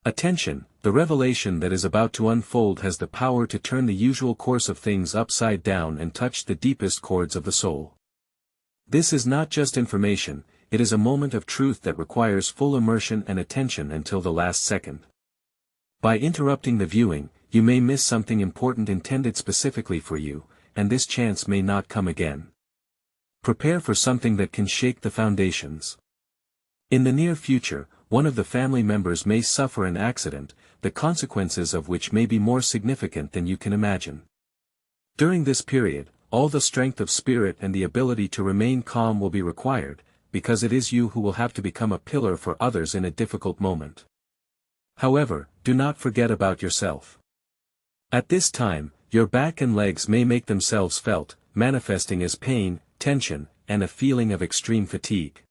Attention, the revelation that is about to unfold has the power to turn the usual course of things upside down and touch the deepest chords of the soul. This is not just information, it is a moment of truth that requires full immersion and attention until the last second. By interrupting the viewing, you may miss something important intended specifically for you, and this chance may not come again. Prepare for something that can shake the foundations. In the near future, one of the family members may suffer an accident, the consequences of which may be more significant than you can imagine. During this period, all the strength of spirit and the ability to remain calm will be required, because it is you who will have to become a pillar for others in a difficult moment. However, do not forget about yourself. At this time, your back and legs may make themselves felt, manifesting as pain, tension, and a feeling of extreme fatigue.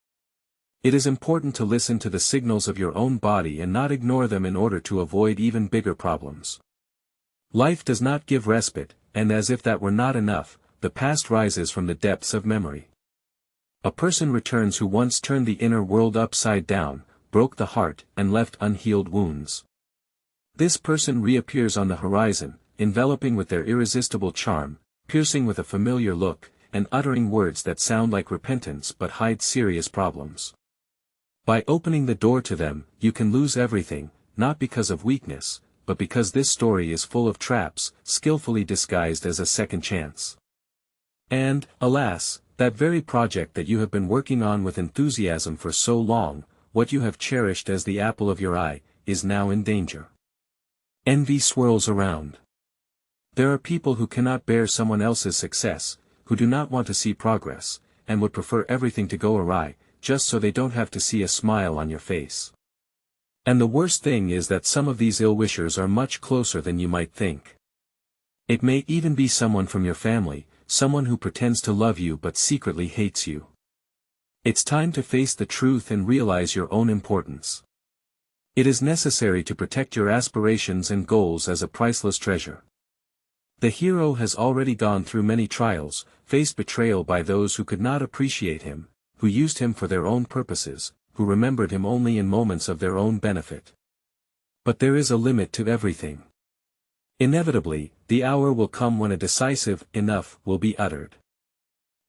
It is important to listen to the signals of your own body and not ignore them in order to avoid even bigger problems. Life does not give respite, and as if that were not enough, the past rises from the depths of memory. A person returns who once turned the inner world upside down, broke the heart, and left unhealed wounds. This person reappears on the horizon, enveloping with their irresistible charm, piercing with a familiar look, and uttering words that sound like repentance but hide serious problems. By opening the door to them, you can lose everything, not because of weakness, but because this story is full of traps, skillfully disguised as a second chance. And, alas, that very project that you have been working on with enthusiasm for so long, what you have cherished as the apple of your eye, is now in danger. Envy swirls around. There are people who cannot bear someone else's success, who do not want to see progress, and would prefer everything to go awry, just so they don't have to see a smile on your face. And the worst thing is that some of these ill-wishers are much closer than you might think. It may even be someone from your family, someone who pretends to love you but secretly hates you. It's time to face the truth and realize your own importance. It is necessary to protect your aspirations and goals as a priceless treasure. The hero has already gone through many trials, faced betrayal by those who could not appreciate him, who used him for their own purposes, who remembered him only in moments of their own benefit. But there is a limit to everything. Inevitably, the hour will come when a decisive enough will be uttered.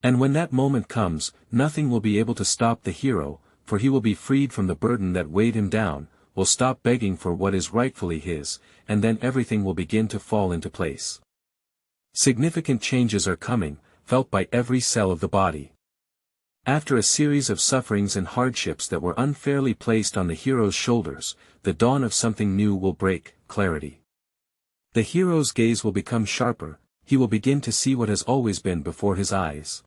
And when that moment comes, nothing will be able to stop the hero, for he will be freed from the burden that weighed him down, will stop begging for what is rightfully his, and then everything will begin to fall into place. Significant changes are coming, felt by every cell of the body. After a series of sufferings and hardships that were unfairly placed on the hero's shoulders, the dawn of something new will break, clarity. The hero's gaze will become sharper, he will begin to see what has always been before his eyes.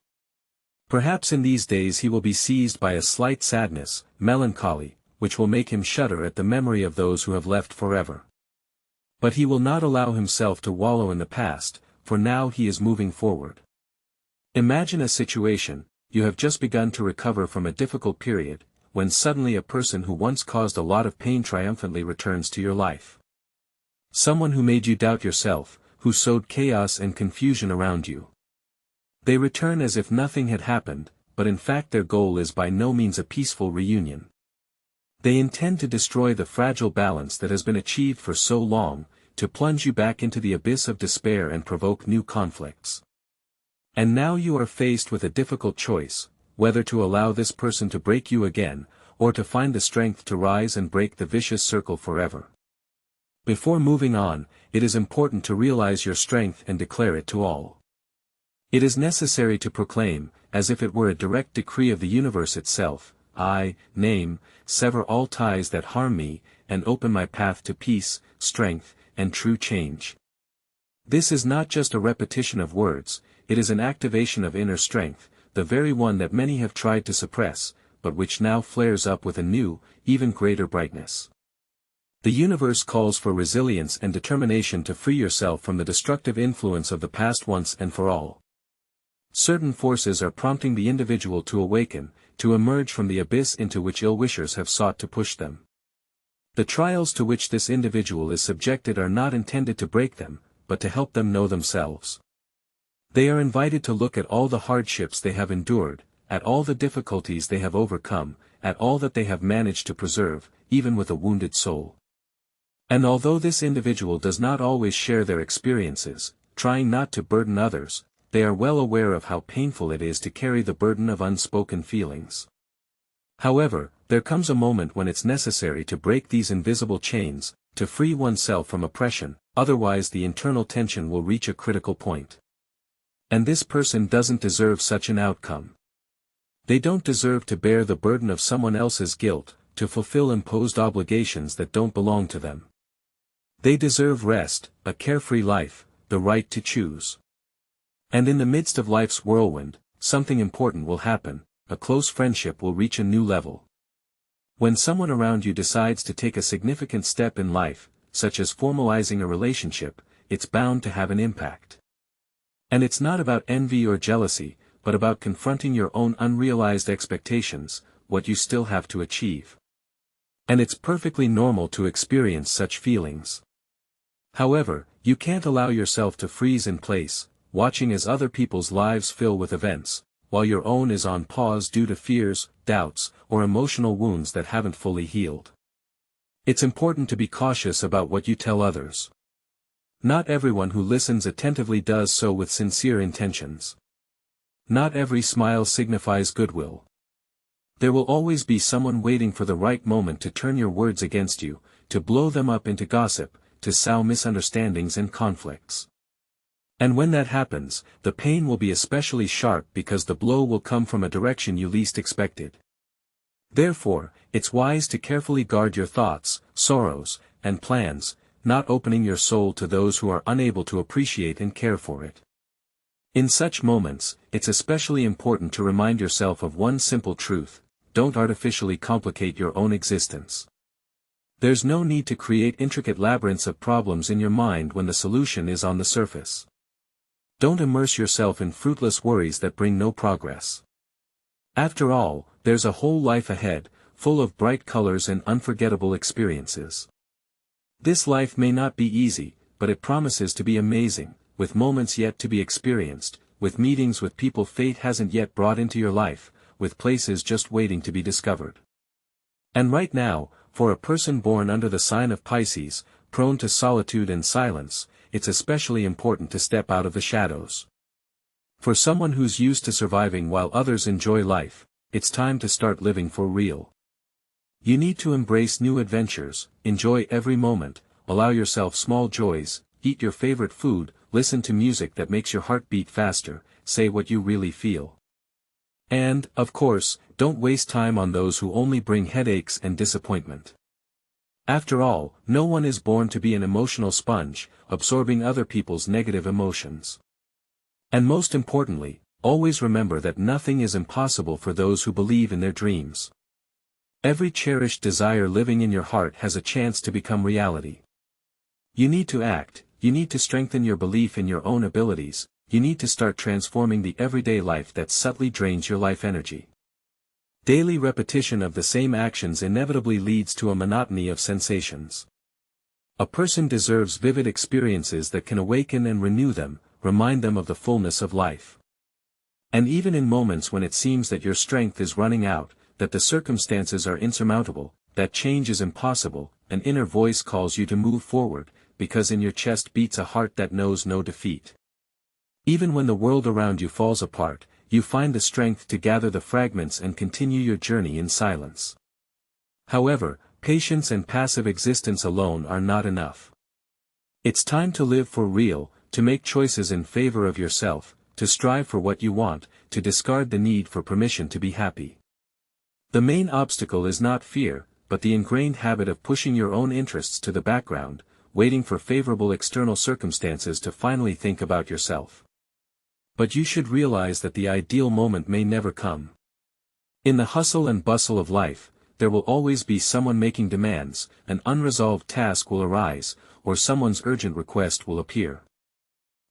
Perhaps in these days he will be seized by a slight sadness, melancholy, which will make him shudder at the memory of those who have left forever. But he will not allow himself to wallow in the past, for now he is moving forward. Imagine a situation. You have just begun to recover from a difficult period, when suddenly a person who once caused a lot of pain triumphantly returns to your life. Someone who made you doubt yourself, who sowed chaos and confusion around you. They return as if nothing had happened, but in fact their goal is by no means a peaceful reunion. They intend to destroy the fragile balance that has been achieved for so long, to plunge you back into the abyss of despair and provoke new conflicts. And now you are faced with a difficult choice, whether to allow this person to break you again, or to find the strength to rise and break the vicious circle forever. Before moving on, it is important to realize your strength and declare it to all. It is necessary to proclaim, as if it were a direct decree of the universe itself, I sever all ties that harm me, and open my path to peace, strength, and true change. This is not just a repetition of words, it is an activation of inner strength, the very one that many have tried to suppress, but which now flares up with a new, even greater brightness. The universe calls for resilience and determination to free yourself from the destructive influence of the past once and for all. Certain forces are prompting the individual to awaken, to emerge from the abyss into which ill-wishers have sought to push them. The trials to which this individual is subjected are not intended to break them, but to help them know themselves. They are invited to look at all the hardships they have endured, at all the difficulties they have overcome, at all that they have managed to preserve, even with a wounded soul. And although this individual does not always share their experiences, trying not to burden others, they are well aware of how painful it is to carry the burden of unspoken feelings. However, there comes a moment when it's necessary to break these invisible chains, to free oneself from oppression, otherwise the internal tension will reach a critical point. And this person doesn't deserve such an outcome. They don't deserve to bear the burden of someone else's guilt, to fulfill imposed obligations that don't belong to them. They deserve rest, a carefree life, the right to choose. And in the midst of life's whirlwind, something important will happen, a close friendship will reach a new level. When someone around you decides to take a significant step in life, such as formalizing a relationship, it's bound to have an impact. And it's not about envy or jealousy, but about confronting your own unrealized expectations, what you still have to achieve. And it's perfectly normal to experience such feelings. However, you can't allow yourself to freeze in place, watching as other people's lives fill with events, while your own is on pause due to fears, doubts, or emotional wounds that haven't fully healed. It's important to be cautious about what you tell others. Not everyone who listens attentively does so with sincere intentions. Not every smile signifies goodwill. There will always be someone waiting for the right moment to turn your words against you, to blow them up into gossip, to sow misunderstandings and conflicts. And when that happens, the pain will be especially sharp because the blow will come from a direction you least expected. Therefore, it's wise to carefully guard your thoughts, sorrows, and plans, not opening your soul to those who are unable to appreciate and care for it. In such moments, it's especially important to remind yourself of one simple truth: don't artificially complicate your own existence. There's no need to create intricate labyrinths of problems in your mind when the solution is on the surface. Don't immerse yourself in fruitless worries that bring no progress. After all, there's a whole life ahead, full of bright colors and unforgettable experiences. This life may not be easy, but it promises to be amazing, with moments yet to be experienced, with meetings with people fate hasn't yet brought into your life, with places just waiting to be discovered. And right now, for a person born under the sign of Pisces, prone to solitude and silence, it's especially important to step out of the shadows. For someone who's used to surviving while others enjoy life, it's time to start living for real. You need to embrace new adventures, enjoy every moment, allow yourself small joys, eat your favorite food, listen to music that makes your heart beat faster, say what you really feel. And, of course, don't waste time on those who only bring headaches and disappointment. After all, no one is born to be an emotional sponge, absorbing other people's negative emotions. And most importantly, always remember that nothing is impossible for those who believe in their dreams. Every cherished desire living in your heart has a chance to become reality. You need to act, you need to strengthen your belief in your own abilities, you need to start transforming the everyday life that subtly drains your life energy. Daily repetition of the same actions inevitably leads to a monotony of sensations. A person deserves vivid experiences that can awaken and renew them, remind them of the fullness of life. And even in moments when it seems that your strength is running out, that the circumstances are insurmountable, that change is impossible, an inner voice calls you to move forward, because in your chest beats a heart that knows no defeat. Even when the world around you falls apart, you find the strength to gather the fragments and continue your journey in silence. However, patience and passive existence alone are not enough. It's time to live for real, to make choices in favor of yourself, to strive for what you want, to discard the need for permission to be happy. The main obstacle is not fear, but the ingrained habit of pushing your own interests to the background, waiting for favorable external circumstances to finally think about yourself. But you should realize that the ideal moment may never come. In the hustle and bustle of life, there will always be someone making demands, an unresolved task will arise, or someone's urgent request will appear.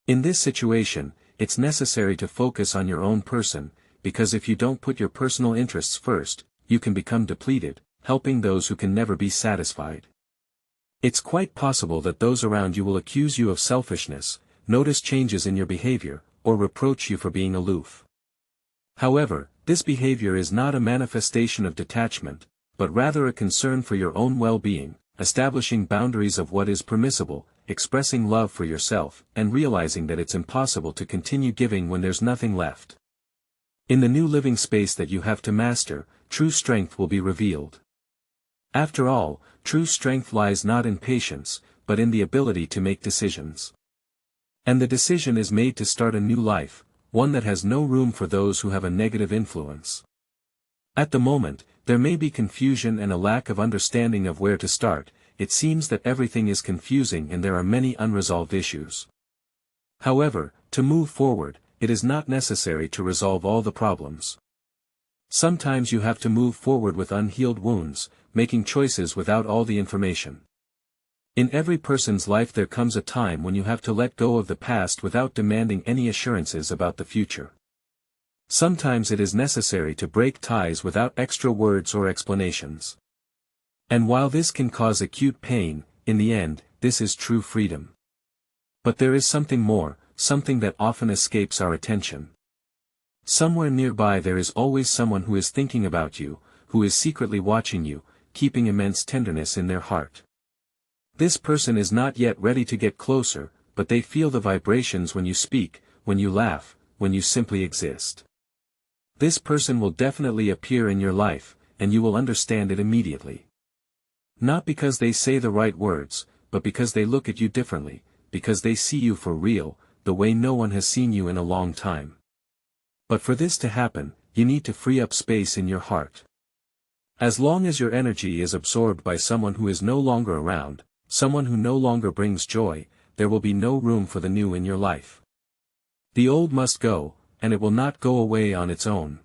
In this situation, it's necessary to focus on your own person, because if you don't put your personal interests first, you can become depleted, helping those who can never be satisfied. It's quite possible that those around you will accuse you of selfishness, notice changes in your behavior, or reproach you for being aloof. However, this behavior is not a manifestation of detachment, but rather a concern for your own well-being, establishing boundaries of what is permissible, expressing love for yourself, and realizing that it's impossible to continue giving when there's nothing left. In the new living space that you have to master, true strength will be revealed. After all, true strength lies not in patience, but in the ability to make decisions. And the decision is made to start a new life, one that has no room for those who have a negative influence. At the moment, there may be confusion and a lack of understanding of where to start. It seems that everything is confusing and there are many unresolved issues. However, to move forward, it is not necessary to resolve all the problems. Sometimes you have to move forward with unhealed wounds, making choices without all the information. In every person's life there comes a time when you have to let go of the past without demanding any assurances about the future. Sometimes it is necessary to break ties without extra words or explanations. And while this can cause acute pain, in the end, this is true freedom. But there is something more, something that often escapes our attention. Somewhere nearby there is always someone who is thinking about you, who is secretly watching you, keeping immense tenderness in their heart. This person is not yet ready to get closer, but they feel the vibrations when you speak, when you laugh, when you simply exist. This person will definitely appear in your life, and you will understand it immediately. Not because they say the right words, but because they look at you differently, because they see you for real, the way no one has seen you in a long time. But for this to happen, you need to free up space in your heart. As long as your energy is absorbed by someone who is no longer around, someone who no longer brings joy, there will be no room for the new in your life. The old must go, and it will not go away on its own.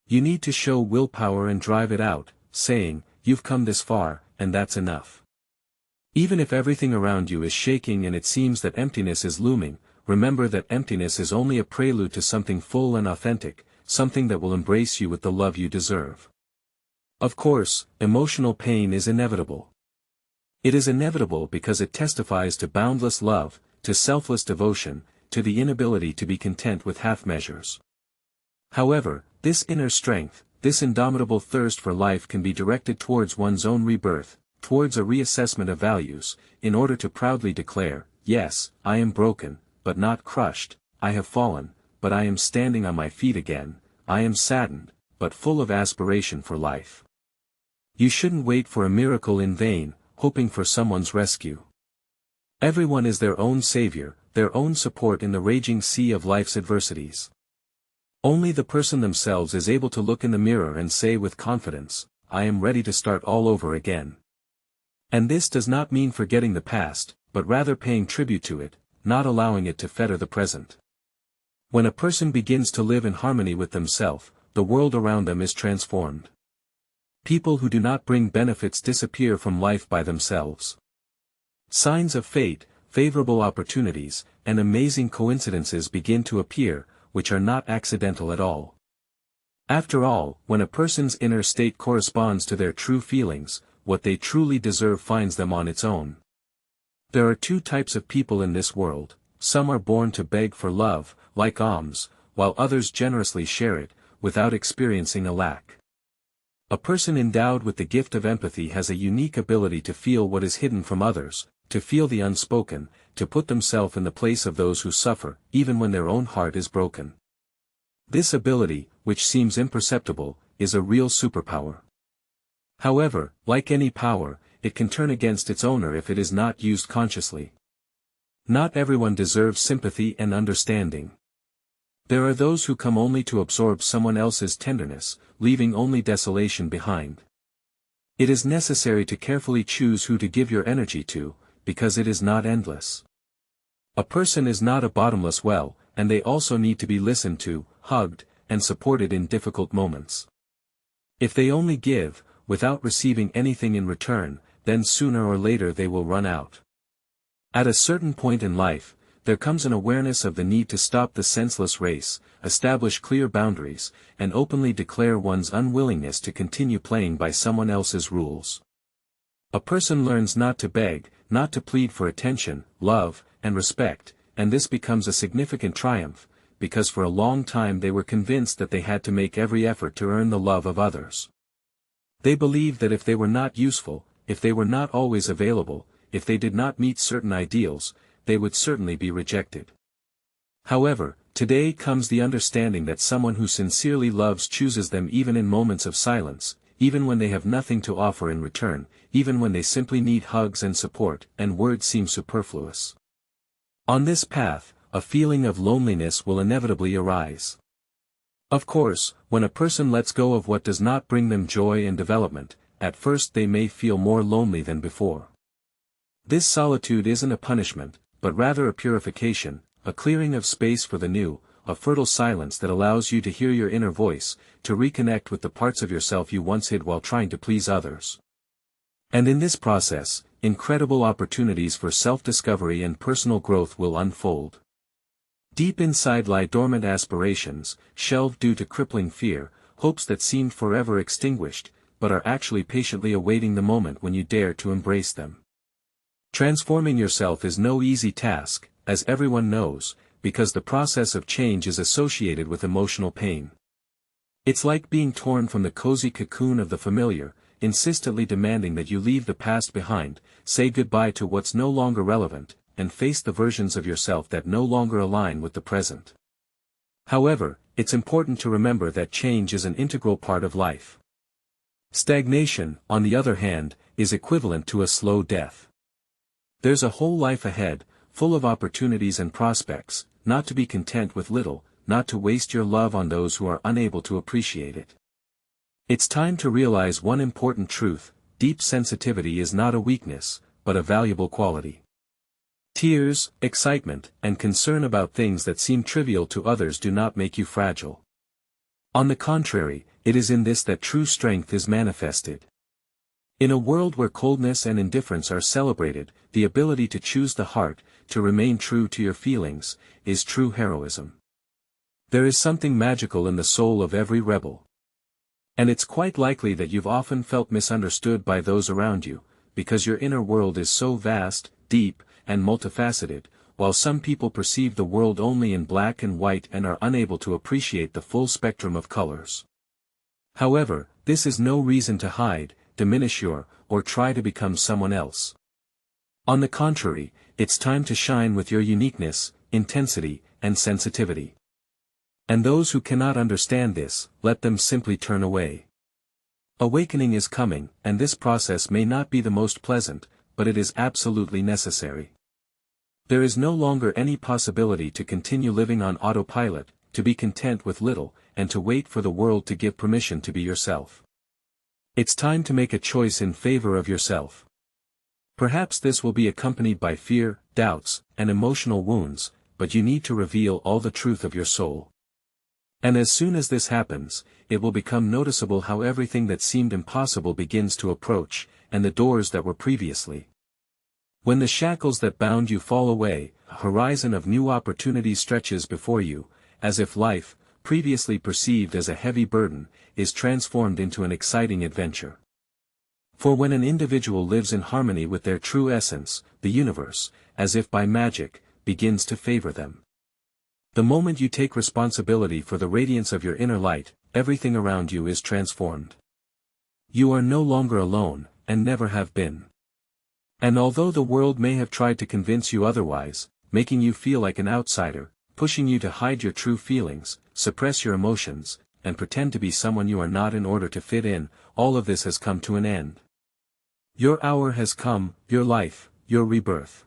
You need to show willpower and drive it out, saying, "You've come this far, and that's enough." Even if everything around you is shaking and it seems that emptiness is looming, remember that emptiness is only a prelude to something full and authentic, something that will embrace you with the love you deserve. Of course, emotional pain is inevitable. It is inevitable because it testifies to boundless love, to selfless devotion, to the inability to be content with half measures. However, this inner strength, this indomitable thirst for life can be directed towards one's own rebirth, towards a reassessment of values, in order to proudly declare, "Yes, I am broken, but not crushed, I have fallen, but I am standing on my feet again, I am saddened, but full of aspiration for life." You shouldn't wait for a miracle in vain, hoping for someone's rescue. Everyone is their own savior, their own support in the raging sea of life's adversities. Only the person themselves is able to look in the mirror and say with confidence, "I am ready to start all over again." And this does not mean forgetting the past, but rather paying tribute to it, not allowing it to fetter the present. When a person begins to live in harmony with themselves, the world around them is transformed. People who do not bring benefits disappear from life by themselves. Signs of fate, favorable opportunities, and amazing coincidences begin to appear, which are not accidental at all. After all, when a person's inner state corresponds to their true feelings, what they truly deserve finds them on its own. There are two types of people in this world: some are born to beg for love, like alms, while others generously share it, without experiencing a lack. A person endowed with the gift of empathy has a unique ability to feel what is hidden from others, to feel the unspoken, to put themselves in the place of those who suffer, even when their own heart is broken. This ability, which seems imperceptible, is a real superpower. However, like any power, it can turn against its owner if it is not used consciously. Not everyone deserves sympathy and understanding. There are those who come only to absorb someone else's tenderness, leaving only desolation behind. It is necessary to carefully choose who to give your energy to, because it is not endless. A person is not a bottomless well, and they also need to be listened to, hugged, and supported in difficult moments. If they only give, without receiving anything in return, then sooner or later they will run out. At a certain point in life, there comes an awareness of the need to stop the senseless race, establish clear boundaries, and openly declare one's unwillingness to continue playing by someone else's rules. A person learns not to beg, not to plead for attention, love, and respect, and this becomes a significant triumph, because for a long time they were convinced that they had to make every effort to earn the love of others. They believed that if they were not useful, if they were not always available, if they did not meet certain ideals, they would certainly be rejected. However, today comes the understanding that someone who sincerely loves chooses them even in moments of silence, even when they have nothing to offer in return, even when they simply need hugs and support, and words seem superfluous. On this path, a feeling of loneliness will inevitably arise. Of course, when a person lets go of what does not bring them joy and development, at first they may feel more lonely than before. This solitude isn't a punishment, but rather a purification, a clearing of space for the new, a fertile silence that allows you to hear your inner voice, to reconnect with the parts of yourself you once hid while trying to please others. And in this process, incredible opportunities for self-discovery and personal growth will unfold. Deep inside lie dormant aspirations, shelved due to crippling fear, hopes that seemed forever extinguished, but are actually patiently awaiting the moment when you dare to embrace them. Transforming yourself is no easy task, as everyone knows, because the process of change is associated with emotional pain. It's like being torn from the cozy cocoon of the familiar, insistently demanding that you leave the past behind, say goodbye to what's no longer relevant, and face the versions of yourself that no longer align with the present. However, it's important to remember that change is an integral part of life. Stagnation, on the other hand, is equivalent to a slow death. There's a whole life ahead, full of opportunities and prospects, not to be content with little, not to waste your love on those who are unable to appreciate it. It's time to realize one important truth: deep sensitivity is not a weakness, but a valuable quality. Tears, excitement, and concern about things that seem trivial to others do not make you fragile. On the contrary, it is in this that true strength is manifested. In a world where coldness and indifference are celebrated, the ability to choose the heart, to remain true to your feelings, is true heroism. There is something magical in the soul of every rebel. And it's quite likely that you've often felt misunderstood by those around you, because your inner world is so vast, deep, and multifaceted, while some people perceive the world only in black and white and are unable to appreciate the full spectrum of colors. However, this is no reason to hide, diminish or try to become someone else. On the contrary, it's time to shine with your uniqueness, intensity, and sensitivity. And those who cannot understand this, let them simply turn away. Awakening is coming, and this process may not be the most pleasant, but it is absolutely necessary. There is no longer any possibility to continue living on autopilot, to be content with little, and to wait for the world to give permission to be yourself. It's time to make a choice in favor of yourself. Perhaps this will be accompanied by fear, doubts, and emotional wounds, but you need to reveal all the truth of your soul. And as soon as this happens, it will become noticeable how everything that seemed impossible begins to approach, and the doors that were previously. When the shackles that bound you fall away, a horizon of new opportunities stretches before you, as if life, previously perceived as a heavy burden, is transformed into an exciting adventure. For when an individual lives in harmony with their true essence, the universe, as if by magic, begins to favor them. The moment you take responsibility for the radiance of your inner light, everything around you is transformed. You are no longer alone, and never have been. And although the world may have tried to convince you otherwise, making you feel like an outsider, pushing you to hide your true feelings, suppress your emotions, and pretend to be someone you are not in order to fit in, all of this has come to an end. Your hour has come, your life, your rebirth.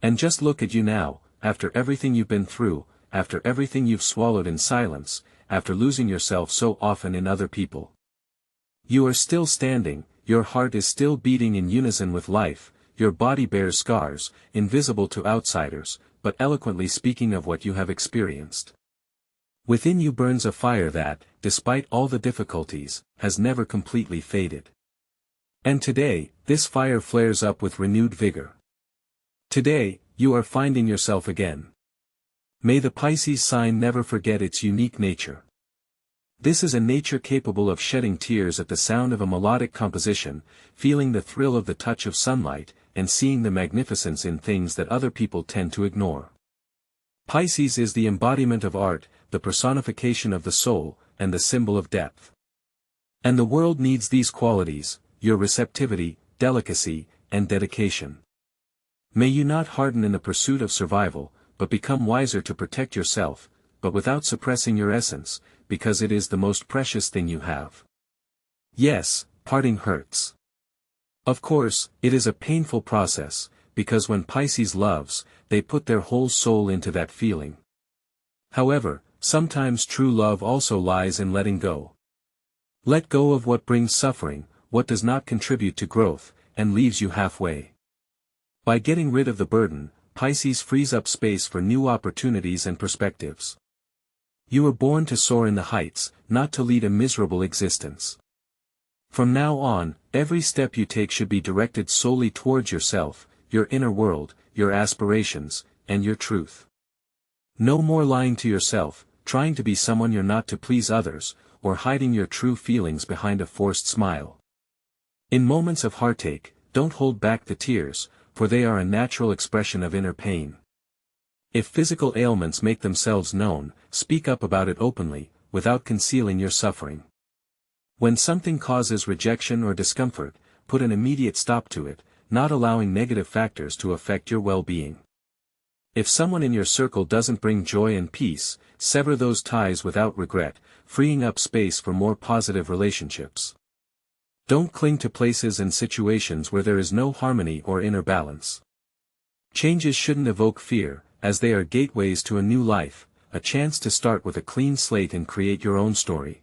And just look at you now, after everything you've been through, after everything you've swallowed in silence, after losing yourself so often in other people. You are still standing, your heart is still beating in unison with life, your body bears scars, invisible to outsiders, but eloquently speaking of what you have experienced. Within you burns a fire that, despite all the difficulties, has never completely faded. And today, this fire flares up with renewed vigor. Today, you are finding yourself again. May the Pisces sign never forget its unique nature. This is a nature capable of shedding tears at the sound of a melodic composition, feeling the thrill of the touch of sunlight, and seeing the magnificence in things that other people tend to ignore. Pisces is the embodiment of art, the personification of the soul, and the symbol of depth. And the world needs these qualities: your receptivity, delicacy, and dedication. May you not harden in the pursuit of survival, but become wiser to protect yourself, but without suppressing your essence, because it is the most precious thing you have. Yes, parting hurts. Of course, it is a painful process, because when Pisces loves, they put their whole soul into that feeling. However, sometimes true love also lies in letting go. Let go of what brings suffering, what does not contribute to growth, and leaves you halfway. By getting rid of the burden, Pisces frees up space for new opportunities and perspectives. You were born to soar in the heights, not to lead a miserable existence. From now on, every step you take should be directed solely towards yourself, your inner world, your aspirations, and your truth. No more lying to yourself, trying to be someone you're not to please others, or hiding your true feelings behind a forced smile. In moments of heartache, don't hold back the tears, for they are a natural expression of inner pain. If physical ailments make themselves known, speak up about it openly, without concealing your suffering. When something causes rejection or discomfort, put an immediate stop to it, not allowing negative factors to affect your well-being. If someone in your circle doesn't bring joy and peace, sever those ties without regret, freeing up space for more positive relationships. Don't cling to places and situations where there is no harmony or inner balance. Changes shouldn't evoke fear, as they are gateways to a new life, a chance to start with a clean slate and create your own story.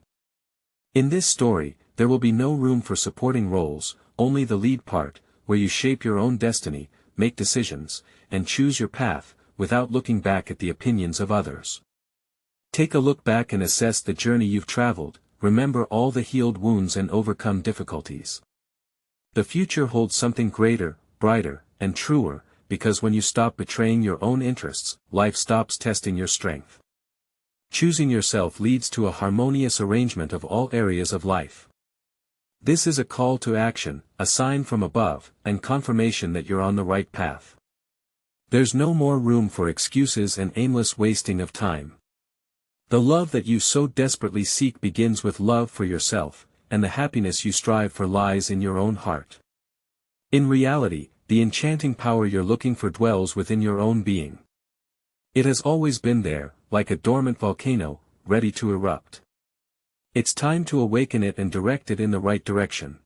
In this story, there will be no room for supporting roles, only the lead part, where you shape your own destiny, make decisions, and choose your path, without looking back at the opinions of others. Take a look back and assess the journey you've traveled, remember all the healed wounds and overcome difficulties. The future holds something greater, brighter, and truer, because when you stop betraying your own interests, life stops testing your strength. Choosing yourself leads to a harmonious arrangement of all areas of life. This is a call to action, a sign from above, and confirmation that you're on the right path. There's no more room for excuses and aimless wasting of time. The love that you so desperately seek begins with love for yourself, and the happiness you strive for lies in your own heart. In reality, the enchanting power you're looking for dwells within your own being. It has always been there, like a dormant volcano, ready to erupt. It's time to awaken it and direct it in the right direction.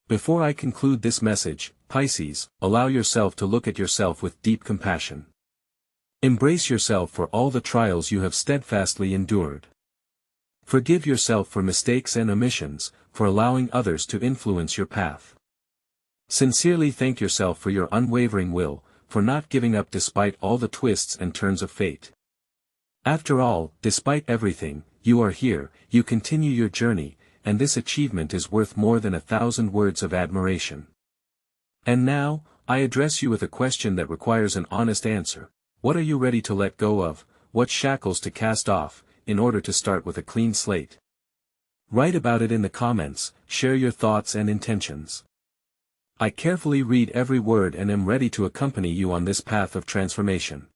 Before I conclude this message, Pisces, allow yourself to look at yourself with deep compassion. Embrace yourself for all the trials you have steadfastly endured. Forgive yourself for mistakes and omissions, for allowing others to influence your path. Sincerely thank yourself for your unwavering will, for not giving up despite all the twists and turns of fate. After all, despite everything, you are here, you continue your journey, and this achievement is worth more than 1,000 words of admiration. And now, I address you with a question that requires an honest answer. What are you ready to let go of, what shackles to cast off, in order to start with a clean slate? Write about it in the comments, share your thoughts and intentions. I carefully read every word and am ready to accompany you on this path of transformation.